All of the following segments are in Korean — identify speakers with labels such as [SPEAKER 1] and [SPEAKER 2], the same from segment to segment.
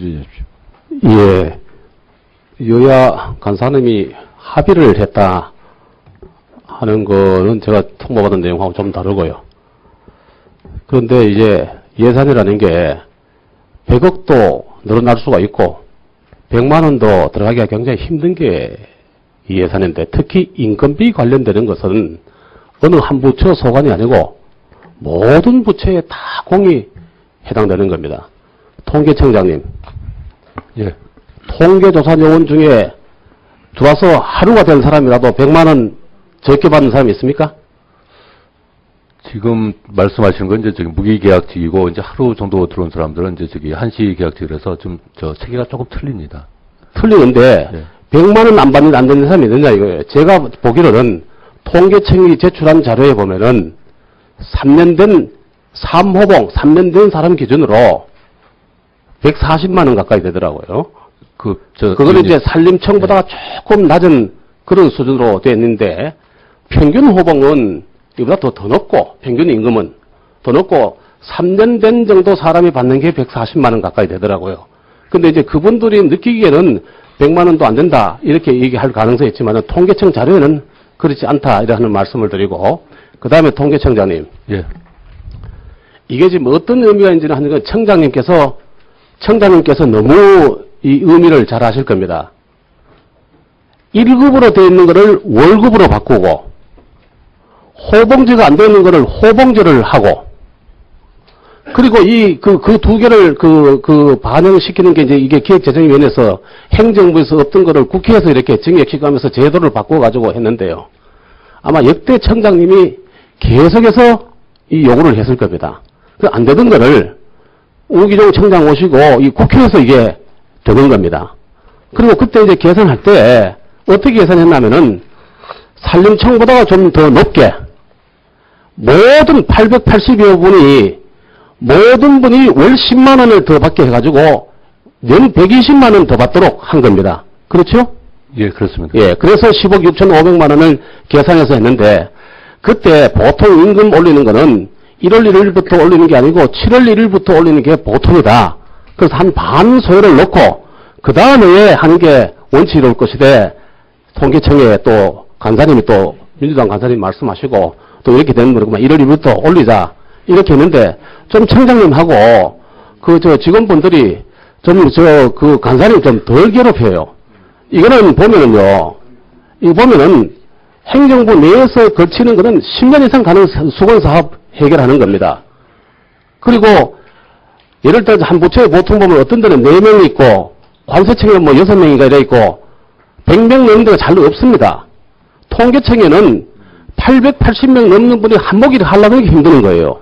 [SPEAKER 1] 예, 여야 간사님이 합의를 했다 하는 거는 제가 통보받은 내용하고 좀 다르고요. 그런데 이제 예산이라는 게 100억도 늘어날 수가 있고 100만 원도 들어가기가 굉장히 힘든 게 이 예산인데, 특히 인건비 관련되는 것은 어느 한 부처 소관이 아니고 모든 부처에 다 공이 해당되는 겁니다. 통계청장님,
[SPEAKER 2] 예.
[SPEAKER 1] 통계조사 요원 중에 들어와서 하루가 된 사람이라도 100만 원 적게 받는 사람이 있습니까?
[SPEAKER 2] 지금 말씀하시는 건 이제 저기 무기계약직이고, 이제 하루 정도 들어온 사람들은 이제 저기 한시 계약직이라서 좀 체계가 조금 틀립니다.
[SPEAKER 1] 틀리는데,
[SPEAKER 2] 예.
[SPEAKER 1] 100만 원 안 되는 사람이 있느냐 이거예요. 제가 보기로는 통계청이 제출한 자료에 보면은 3년 된 3호봉, 3년 된 사람 기준으로 140만 원 가까이 되더라고요. 그거는 이제 산림청보다 조금 낮은 그런 수준으로 되어 있는데, 평균 호봉은 이보다 더 높고, 평균 임금은 더 높고, 3년 된 정도 사람이 받는 게 140만 원 가까이 되더라고요. 근데 이제 그분들이 느끼기에는 100만 원도 안 된다, 이렇게 얘기할 가능성이 있지만, 통계청 자료에는 그렇지 않다, 이라는 말씀을 드리고, 그 다음에 통계청장님.
[SPEAKER 2] 예.
[SPEAKER 1] 이게 지금 어떤 의미가 있는지는 하는 건 청장님께서 너무 이 의미를 잘 아실 겁니다. 1급으로 되어 있는 거를 월급으로 바꾸고, 호봉제가 안 되어 있는 거를 호봉제를 하고, 그리고 그 두 개를 반영시키는 게 이제 이게 기획재정위원회에서 행정부에서 없던 거를 국회에서 이렇게 정액시키면서 제도를 바꿔가지고 했는데요. 아마 역대 청장님이 계속해서 이 요구를 했을 겁니다. 안 되던 거를 우기종 청장 오시고 이 국회에서 이게 되는 겁니다. 그리고 그때 이제 계산할 때 어떻게 계산했냐면은 산림청보다 좀 더 높게 모든 880여 분이 모든 분이 월 10만 원을 더 받게 해가지고 연 120만 원 더 받도록 한 겁니다. 그렇죠?
[SPEAKER 2] 예, 그렇습니다.
[SPEAKER 1] 예, 그래서 10억 6,500만 원을 계산해서 했는데, 그때 보통 임금 올리는 거는 1월 1일부터 올리는 게 아니고 7월 1일부터 올리는 게 보통이다. 그래서 한 반 소요를 놓고 그 다음에 하는 게 원칙이올 것이되, 통계청에 또 간사님이 또 민주당 간사님 말씀하시고 또 이렇게 되는 거구만, 1월 1일부터 올리자 이렇게 했는데, 좀 청장님하고 직원분들이 그 간사님 좀 덜 괴롭혀요. 이거는 보면은요, 이거 보면은 행정부 내에서 거치는 거는 10년 이상 가는 수건사업 해결하는 겁니다. 그리고 예를 들어서 한 부처에 보통 보면 어떤 데는 4명 있고, 관세청에는 뭐 6명인가 이래 있고, 100명 넘는 데가 잘 없습니다. 통계청에는 880명 넘는 분이 한목일을 하려고 하기 힘드는 거예요.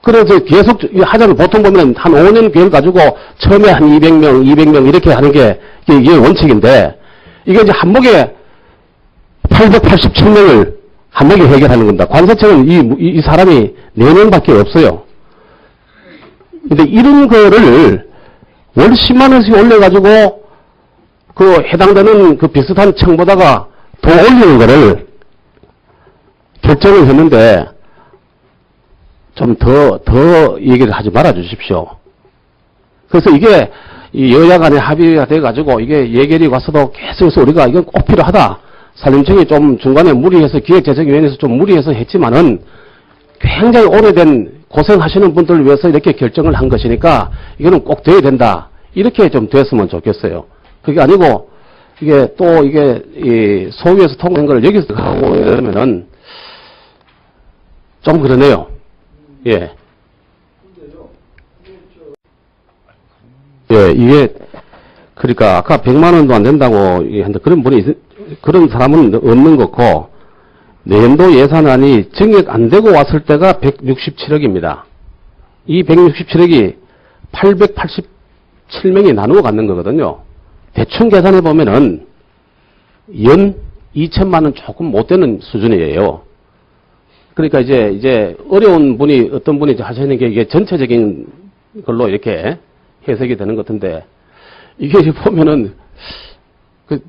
[SPEAKER 1] 그래서 계속 하자면 보통 보면 한 5년 계획 가지고 처음에 한 200명 이렇게 하는 게 이게 원칙인데, 이게 이제 한목에 887명을 한목에 해결하는 겁니다. 관세청은 이 사람이 4명밖에 없어요. 근데 이런 거를 월 10만 원씩 올려가지고 그 해당되는 그 비슷한 청보다가 더 올리는 거를 결정을 했는데, 좀 더 얘기를 하지 말아 주십시오. 그래서 이게 여야 간에 합의가 돼가지고 이게 예결이 와서도 계속해서 우리가 이건 꼭 필요하다. 산림청이 좀 중간에 무리해서 기획재정위원회에서 좀 무리해서 했지만은 굉장히 오래된 고생하시는 분들을 위해서 이렇게 결정을 한 것이니까 이거는 꼭 돼야 된다. 이렇게 좀 됐으면 좋겠어요. 그게 아니고 이게 또 이게 소위에서 통과된 걸 여기서 하고 이러면은 좀 그러네요. 예. 예, 이게, 그러니까 아까 100만 원도 안 된다고 얘기했는데 그런 사람은 없는 거고, 내년도 예산안이 증액 안 되고 왔을 때가 167억입니다. 이 167억이 887명이 나누어 갖는 거거든요. 대충 계산해 보면은 연 2천만 원 조금 못 되는 수준이에요. 그러니까 이제 어려운 분이 어떤 분이 하시는 게 이게 전체적인 걸로 이렇게 해석이 되는 것 같은데, 이게 보면은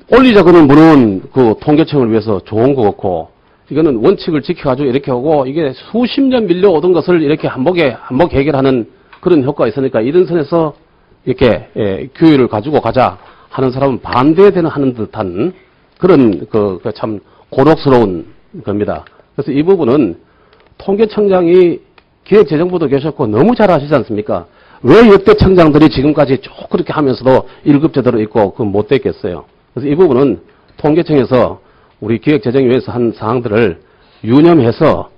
[SPEAKER 1] 올리자 그런 분은 그 통계청을 위해서 좋은 거 같고, 이거는 원칙을 지켜가지고 이렇게 하고, 이게 수십 년 밀려오던 것을 이렇게 한복 해결하는 그런 효과가 있으니까 이런 선에서 이렇게 규율을 가지고 가자 하는 사람은 반대되는 하는 듯한 그런 참 곤혹스러운 겁니다. 그래서 이 부분은 통계청장이 기획재정부도 계셨고 너무 잘 아시지 않습니까? 왜 역대 청장들이 지금까지 쭉 그렇게 하면서도 1급 제대로 있고 못 됐겠어요. 그래서 이 부분은 통계청에서 우리 기획재정위에서 한 사항들을 유념해서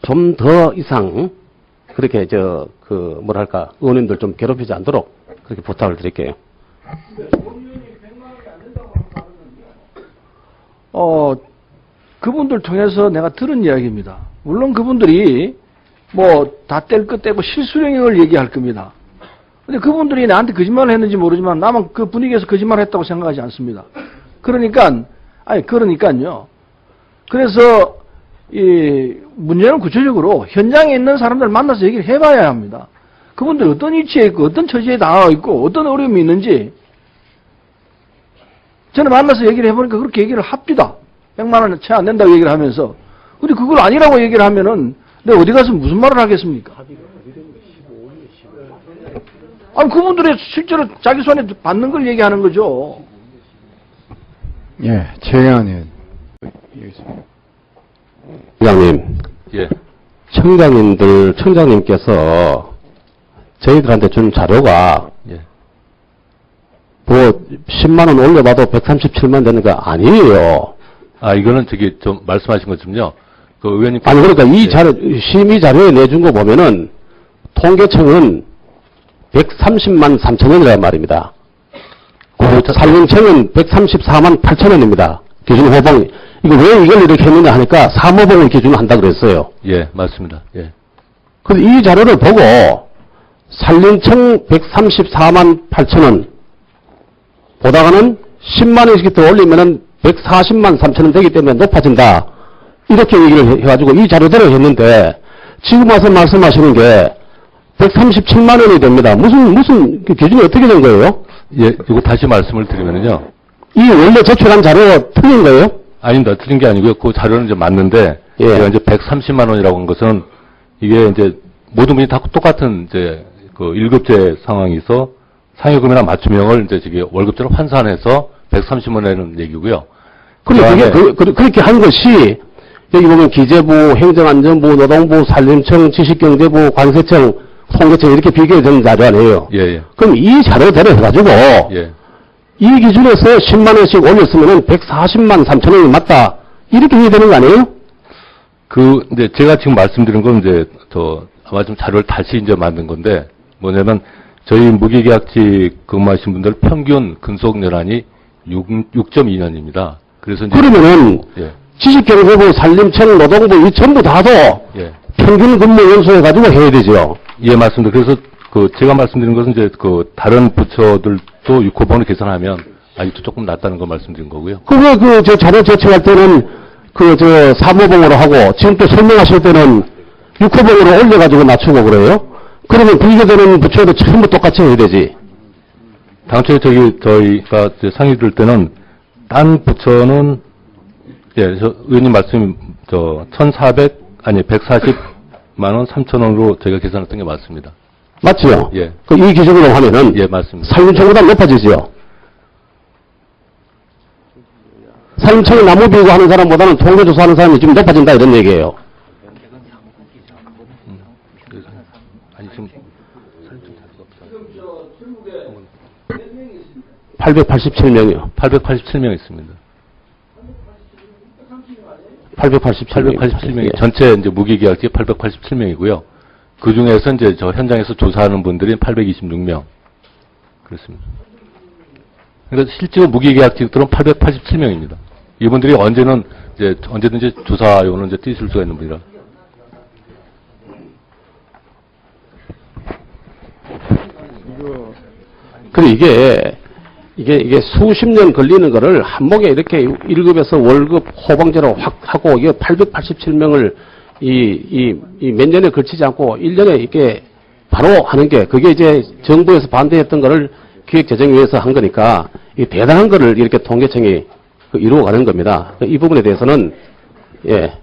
[SPEAKER 1] 좀 더 이상 그렇게 의원님들 좀 괴롭히지 않도록 그렇게 부탁을 드릴게요.
[SPEAKER 3] 그분들 통해서 내가 들은 이야기입니다. 물론 그분들이 뭐 다 뗄 것 떼고 실수령을 얘기할 겁니다. 근데 그분들이 나한테 거짓말을 했는지 모르지만 나만 그 분위기에서 거짓말을 했다고 생각하지 않습니다. 그러니까요. 그래서 이 문제는 구체적으로 현장에 있는 사람들 만나서 얘기를 해봐야 합니다. 그분들 어떤 위치에 있고 어떤 처지에 나와 있고 어떤 어려움이 있는지 저는 만나서 얘기를 해보니까 그렇게 얘기를 합디다. 100만 원 채 안 된다고 얘기를 하면서 근데 그걸 아니라고 얘기를 하면은 내가 어디 가서 무슨 말을 하겠습니까? 아니 그분들이 실제로 자기 손에 받는 걸 얘기하는 거죠.
[SPEAKER 4] 예, 최영환
[SPEAKER 1] 의장님,
[SPEAKER 2] 예.
[SPEAKER 1] 청장님께서 저희들한테 준 자료가
[SPEAKER 2] 예.
[SPEAKER 1] 뭐 10만 원 올려봐도 137만 되는 거 아니에요.
[SPEAKER 2] 아, 이거는 좀 말씀하신 것좀요. 그 의원님.
[SPEAKER 1] 아니, 그러니까 이
[SPEAKER 2] 예.
[SPEAKER 1] 자료, 심의 자료에 내준 거 보면은 통계청은 130만 3천 원이란 말입니다. 산림청은 134만 8천 원입니다. 기준 호봉. 이거 왜 이걸 이렇게 했느냐 하니까 사모봉을 기준으로 한다 그랬어요.
[SPEAKER 2] 예, 맞습니다. 예.
[SPEAKER 1] 그래서 이 자료를 보고 산림청 134만 8천 원 보다가는 10만 원씩 더 올리면은 140만 3천 원 되기 때문에 높아진다. 이렇게 얘기를 해가지고 이 자료대로 했는데 지금 와서 말씀하시는 게 137만 원이 됩니다. 무슨 기준이 어떻게 된 거예요?
[SPEAKER 2] 예, 이거 다시 말씀을 드리면요.
[SPEAKER 1] 이 원래 제출한 자료가 틀린 거예요?
[SPEAKER 2] 아닙니다. 틀린 게 아니고요. 그 자료는 이제 맞는데,
[SPEAKER 1] 예.
[SPEAKER 2] 제가 이제 130만 원이라고 한 것은, 이게 이제 모든 분이 다 똑같은 이제 그 1급제 상황에서 상여금이나 맞춤형을 이제 월급제로 환산해서 130만 원이라는 얘기고요.
[SPEAKER 1] 근데 그렇게 한 것이, 여기 보면 기재부, 행정안전부, 노동부, 산림청, 지식경제부, 관세청, 통계청 이렇게 비교된 자료 아니에요?
[SPEAKER 2] 예, 예.
[SPEAKER 1] 그럼 이 자료대로 해가지고,
[SPEAKER 2] 예.
[SPEAKER 1] 이 기준에서 10만 원씩 올렸으면 140만 3천 원이 맞다. 이렇게 해야 되는 거 아니에요?
[SPEAKER 2] 이제 제가 지금 말씀드린 건 이제 아마 좀 자료를 다시 이제 만든 건데, 뭐냐면, 저희 무기계약직 근무하신 분들 평균 근속 연한이 6.2년입니다. 그래서 이제.
[SPEAKER 1] 그러면은,
[SPEAKER 2] 예.
[SPEAKER 1] 지식경제부, 산림청, 노동부, 이 전부 다도
[SPEAKER 2] 예.
[SPEAKER 1] 평균 근무 연수 해가지고 해야 되죠.
[SPEAKER 2] 예, 맞습니다. 그래서 제가 말씀드린 것은 이제 다른 부처들도 6호봉을 계산하면 아직도 조금 낮다는 걸 말씀드린 거고요.
[SPEAKER 1] 왜 저 자료 제출할 때는 사모봉으로 하고 지금 또 설명하실 때는 6호봉으로 올려가지고 낮추고 그래요? 그러면 비교되는 부처도 전부 똑같이 해야 되지.
[SPEAKER 2] 당초에 저희가 이제 상의 들 때는 딴 부처는 예, 의원님 말씀 140만 원 3천 원으로 저희가 계산했던 게 맞습니다.
[SPEAKER 1] 맞죠?
[SPEAKER 2] 예.
[SPEAKER 1] 이 기준으로 하면은
[SPEAKER 2] 예, 맞습니다.
[SPEAKER 1] 산림청보다 높아지죠. 산림청에 나무 비우고 하는 사람보다는 통계조사하는 사람이 지금 높아진다 이런 얘기예요.
[SPEAKER 2] 아니 지금
[SPEAKER 1] 887명이요.
[SPEAKER 2] 887명 있습니다.
[SPEAKER 1] 887명이.
[SPEAKER 2] 전체 이제 무기계약직 887명이고요. 그 중에서 이제 현장에서 조사하는 분들이 826명. 그렇습니다. 그러니까 실제로 무기계약직들은 887명입니다. 이분들이 언제든지 조사요는 이제 뛰실 수가 있는 분이라.
[SPEAKER 1] 근데 이게 수십 년 걸리는 거를 한목에 이렇게 1급에서 월급 호봉제로 확 하고 이게 887명을 몇 년에 걸치지 않고 1년에 이렇게 바로 하는 게 그게 이제 정부에서 반대했던 거를 기획재정위에서 한 거니까 이 대단한 거를 이렇게 통계청이 이루어가는 겁니다. 이 부분에 대해서는 예.